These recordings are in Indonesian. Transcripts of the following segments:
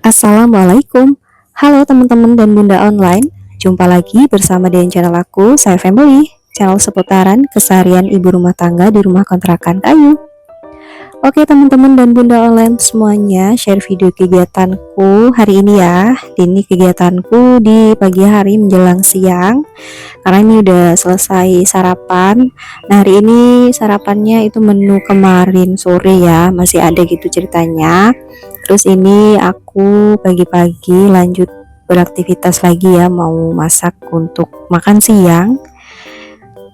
Assalamualaikum. Halo teman-teman dan bunda online. Jumpa lagi bersama dengan channel aku, Saya Family, channel seputaran keseharian ibu rumah tangga di rumah kontrakan kayu. Oke teman-teman dan bunda online semuanya, share video kegiatanku hari ini ya. Ini kegiatanku di pagi hari menjelang siang, karena ini udah selesai sarapan. Nah hari ini sarapannya itu menu kemarin sore ya, masih ada gitu ceritanya. Terus ini aku pagi-pagi lanjut beraktivitas lagi ya, mau masak untuk makan siang.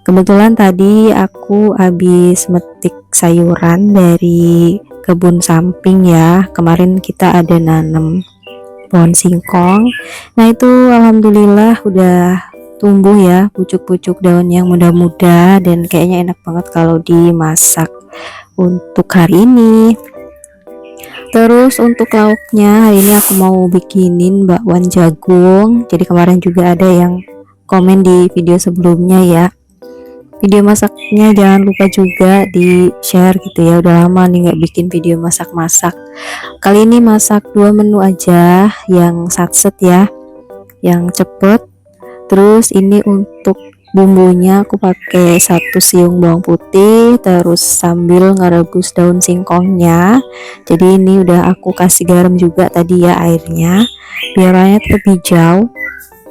Kebetulan tadi aku habis metik sayuran dari kebun samping ya. Kemarin kita ada nanam pohon singkong. Nah itu alhamdulillah udah tumbuh ya, pucuk-pucuk daun yang muda-muda dan kayaknya enak banget kalau dimasak untuk hari ini. Terus untuk lauknya hari ini aku mau bikinin bakwan jagung. Jadi kemarin juga ada yang komen di video sebelumnya ya, video masaknya jangan lupa juga di share gitu ya. Udah lama nih nggak bikin video masak-masak. Kali ini masak 2 menu aja, yang satset ya, yang cepet. Terus ini untuk bumbunya aku pakai 1 siung bawang putih, terus sambil ngerebus daun singkongnya. Jadi ini udah aku kasih garam juga tadi ya airnya, biar warnanya tetap hijau.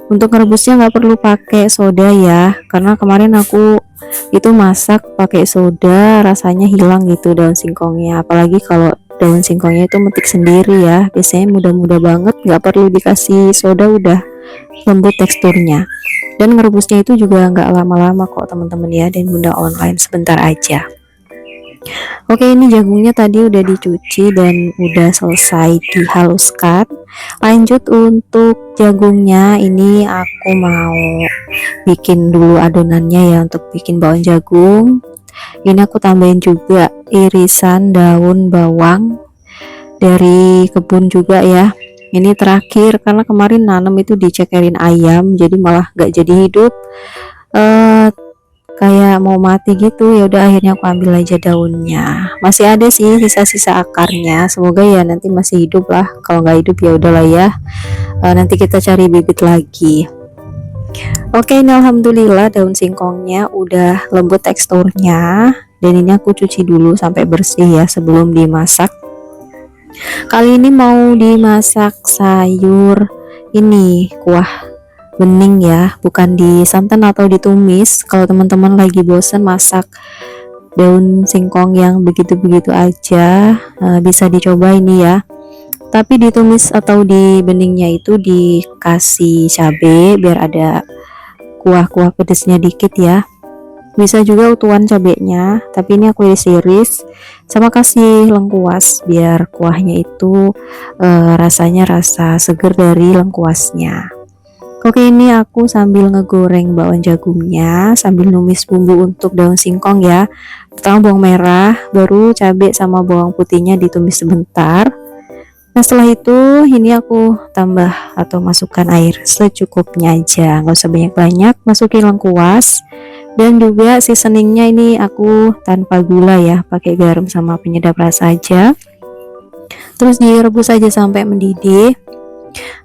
Untuk merebusnya nggak perlu pakai soda ya, karena kemarin aku itu masak pakai soda rasanya hilang gitu daun singkongnya. Apalagi kalau daun singkongnya itu metik sendiri ya, biasanya mudah-mudah banget, nggak perlu dikasih soda udah lembut teksturnya. Dan merebusnya itu juga nggak lama-lama kok teman-teman ya, dan bunda online sebentar aja. Oke, ini jagungnya tadi udah dicuci dan udah selesai dihaluskan. Lanjut untuk jagungnya, ini aku mau bikin dulu adonannya ya. Untuk bikin bakwan jagung ini aku tambahin juga irisan daun bawang dari kebun juga ya. Ini terakhir karena kemarin nanam itu dicekerin ayam, jadi malah gak jadi hidup, kayak mau mati gitu. Ya udah akhirnya aku ambil aja daunnya. Masih ada sih sisa-sisa akarnya, semoga ya nanti masih hidup lah. Kalau nggak hidup ya udahlah ya, nanti kita cari bibit lagi. Oke, ini alhamdulillah daun singkongnya udah lembut teksturnya, dan ini aku cuci dulu sampai bersih ya sebelum dimasak. Kali ini mau dimasak sayur ini, kuah bening ya, bukan disantan atau ditumis. Kalau teman-teman lagi bosen masak daun singkong yang begitu-begitu aja, bisa dicoba ini ya. Tapi ditumis atau di beningnya itu dikasih cabai biar ada kuah-kuah pedesnya dikit ya. Bisa juga utuhan cabenya, tapi ini aku iris-iris sama kasih lengkuas biar kuahnya itu rasanya rasa seger dari lengkuasnya. Oke, ini aku sambil ngegoreng bakwan jagungnya sambil numis bumbu untuk daun singkong ya. Pertama bawang merah, baru cabai sama bawang putihnya ditumis sebentar. Nah setelah itu ini aku tambah atau masukkan air secukupnya aja, nggak usah banyak-banyak. Masukin lengkuas dan juga seasoningnya ini aku tanpa gula ya, pakai garam sama penyedap rasa aja. Terus direbus aja sampai mendidih.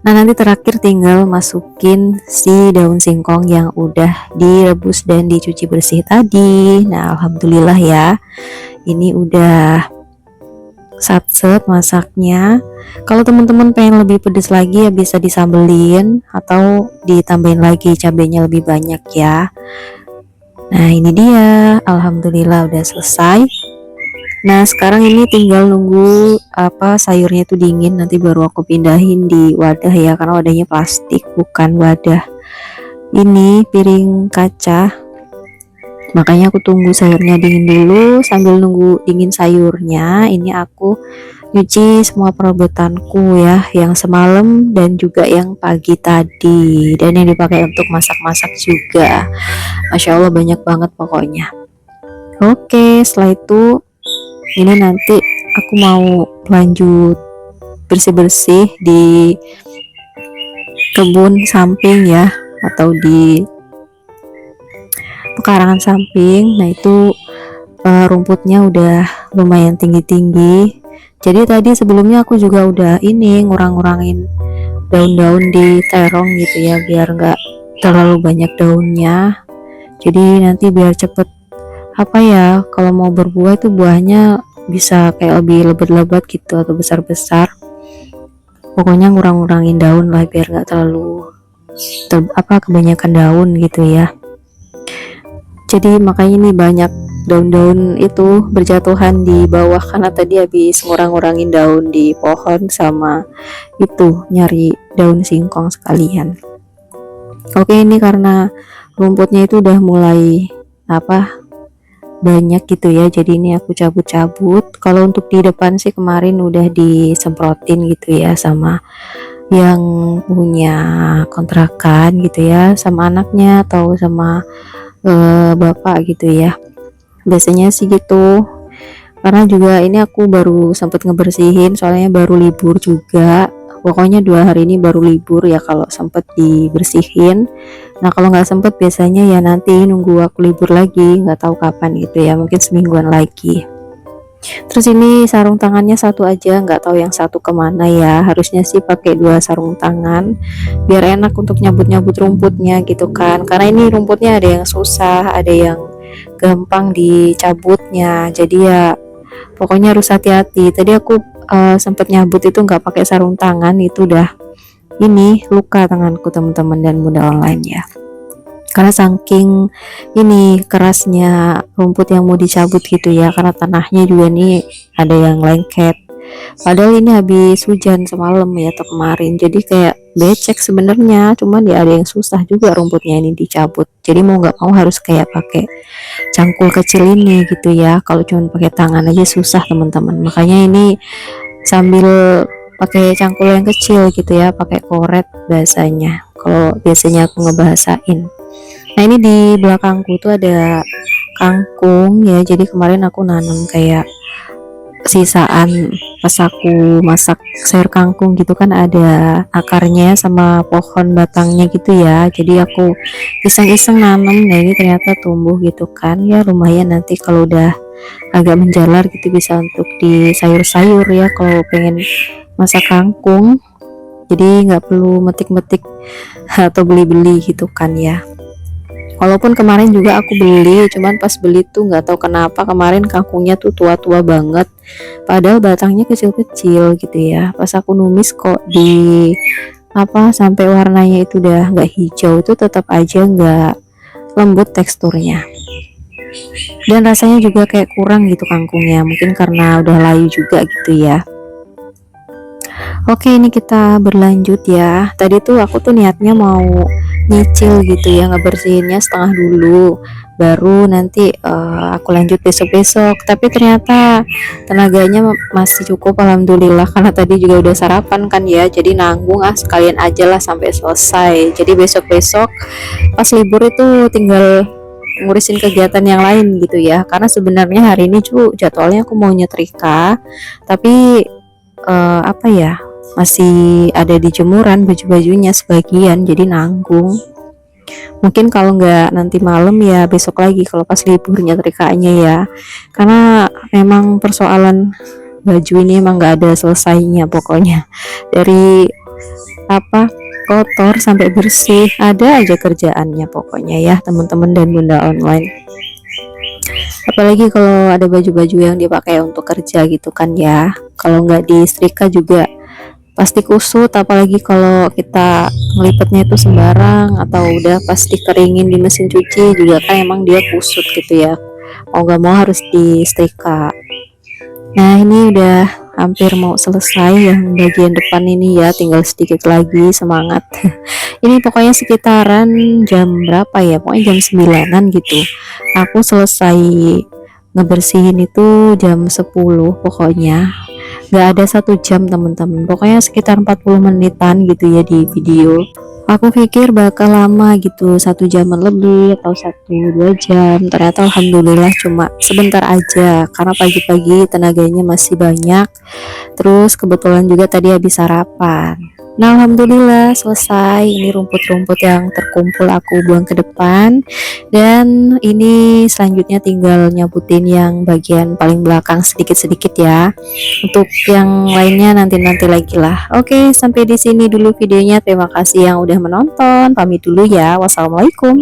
Nah nanti terakhir tinggal masukin si daun singkong yang udah direbus dan dicuci bersih tadi. Nah alhamdulillah ya, ini udah satset masaknya. Kalau teman-teman pengen lebih pedas lagi ya bisa disambelin atau ditambahin lagi cabenya lebih banyak ya. Nah ini dia, alhamdulillah udah selesai. Nah sekarang ini tinggal nunggu sayurnya itu dingin, nanti baru aku pindahin di wadah ya, karena wadahnya plastik bukan wadah ini piring kaca. Makanya aku tunggu sayurnya dingin dulu. Sambil nunggu dingin sayurnya, ini aku nyuci semua perabotanku ya, yang semalam dan juga yang pagi tadi, dan yang dipakai untuk masak-masak juga. Masya Allah banyak banget pokoknya. Oke, setelah itu ini nanti aku mau lanjut bersih-bersih di kebun samping ya, atau di pekarangan samping. Nah itu rumputnya udah lumayan tinggi-tinggi. Jadi tadi sebelumnya aku juga udah ini ngurang-ngurangin daun-daun di terong gitu ya, biar nggak terlalu banyak daunnya. Jadi nanti biar cepet apa ya, kalau mau berbuah itu buahnya bisa kayak lebih lebat-lebat gitu atau besar-besar. Pokoknya ngurang-ngurangin daun lah biar nggak terlalu kebanyakan daun gitu ya. Jadi makanya ini banyak daun-daun itu berjatuhan di bawah karena tadi habis ngurang-ngurangin daun di pohon sama itu nyari daun singkong sekalian. Oke, ini karena rumputnya itu udah mulai banyak gitu ya, jadi ini aku cabut-cabut. Kalau untuk di depan sih kemarin udah disemprotin gitu ya sama yang punya kontrakan gitu ya, sama anaknya atau sama bapak gitu ya, biasanya sih gitu. Karena juga ini aku baru sempet ngebersihin, soalnya baru libur juga. Pokoknya 2 hari ini baru libur ya kalau sempet dibersihin. Nah kalau nggak sempet biasanya ya nanti nunggu aku libur lagi, nggak tahu kapan gitu ya, mungkin semingguan lagi. Terus ini sarung tangannya satu aja, nggak tahu yang satu kemana ya. Harusnya sih pakai 2 sarung tangan biar enak untuk nyabut-nyabut rumputnya gitu kan. Karena ini rumputnya ada yang susah, ada yang gampang dicabutnya. Jadi ya pokoknya harus hati-hati. Tadi aku sempet nyabut itu nggak pakai sarung tangan, itu udah ini luka tanganku teman-teman dan bunda online ya. Karena saking ini kerasnya rumput yang mau dicabut gitu ya, karena tanahnya juga nih ada yang lengket. Padahal ini habis hujan semalam ya atau kemarin, jadi kayak becek sebenarnya, cuman ya ada yang susah juga rumputnya ini dicabut. Jadi mau nggak mau harus kayak pakai cangkul kecil ini gitu ya. Kalau cuma pakai tangan aja susah teman-teman. Makanya ini sambil pakai cangkul yang kecil gitu ya, pakai koret bahasanya. Kalau biasanya aku ngebahasain. Nah ini di belakangku tuh ada kangkung ya, jadi kemarin aku nanam kayak sisaan pas aku masak sayur kangkung gitu kan, ada akarnya sama pohon batangnya gitu ya, jadi aku iseng-iseng nanam. Nah ini ternyata tumbuh gitu kan ya, lumayan nanti kalau udah agak menjalar gitu bisa untuk di sayur-sayur ya kalau pengen masak kangkung, jadi nggak perlu metik-metik atau beli-beli gitu kan ya. Walaupun kemarin juga aku beli, cuman pas beli tuh nggak tahu kenapa kemarin kangkungnya tuh tua-tua banget, padahal batangnya kecil-kecil gitu ya. Pas aku numis kok di sampai warnanya itu udah nggak hijau, itu tetap aja nggak lembut teksturnya, dan rasanya juga kayak kurang gitu kangkungnya, mungkin karena udah layu juga gitu ya. Oke, ini kita berlanjut ya. Tadi tuh aku tuh niatnya mau nyicil gitu ya, ngebersihinnya setengah dulu, baru nanti aku lanjut besok-besok. Tapi ternyata tenaganya masih cukup, alhamdulillah, karena tadi juga udah sarapan kan ya. Jadi nanggung sekalian aja lah sampai selesai. Jadi besok-besok pas libur itu tinggal ngurusin kegiatan yang lain gitu ya. Karena sebenarnya hari ini jadwalnya aku mau nyetrika, tapi masih ada di jemuran baju-bajunya sebagian, jadi nanggung. Mungkin kalau nggak nanti malam ya besok lagi kalau pas libur nyetrikanya ya, karena memang persoalan baju ini emang nggak ada selesainya pokoknya, dari kotor sampai bersih ada aja kerjaannya pokoknya ya teman-teman dan bunda online. Apalagi kalau ada baju-baju yang dipakai untuk kerja gitu kan ya, kalau nggak disetrika juga pasti kusut, apalagi kalau kita ngelipetnya itu sembarang atau udah pasti keringin di mesin cuci juga kan emang dia kusut gitu ya, mau gak mau harus disetrika. Nah ini udah hampir mau selesai yang bagian depan ini ya, tinggal sedikit lagi, semangat. Ini pokoknya sekitaran jam berapa ya, pokoknya jam 9-an gitu aku selesai ngebersihin itu jam 10 pokoknya. Gak ada 1 jam teman-teman, pokoknya sekitar 40 menitan gitu ya di video. Aku pikir bakal lama gitu, 1 jaman lebih atau 1-2 jam. Ternyata alhamdulillah cuma sebentar aja, karena pagi-pagi tenaganya masih banyak. Terus kebetulan juga tadi habis sarapan. Nah alhamdulillah selesai. Ini rumput-rumput yang terkumpul aku buang ke depan. Dan ini selanjutnya tinggal nyabutin yang bagian paling belakang sedikit-sedikit ya. Untuk yang lainnya nanti-nanti lagi lah. Oke, sampai di sini dulu videonya. Terima kasih yang udah menonton. Pamit dulu ya. Wassalamualaikum.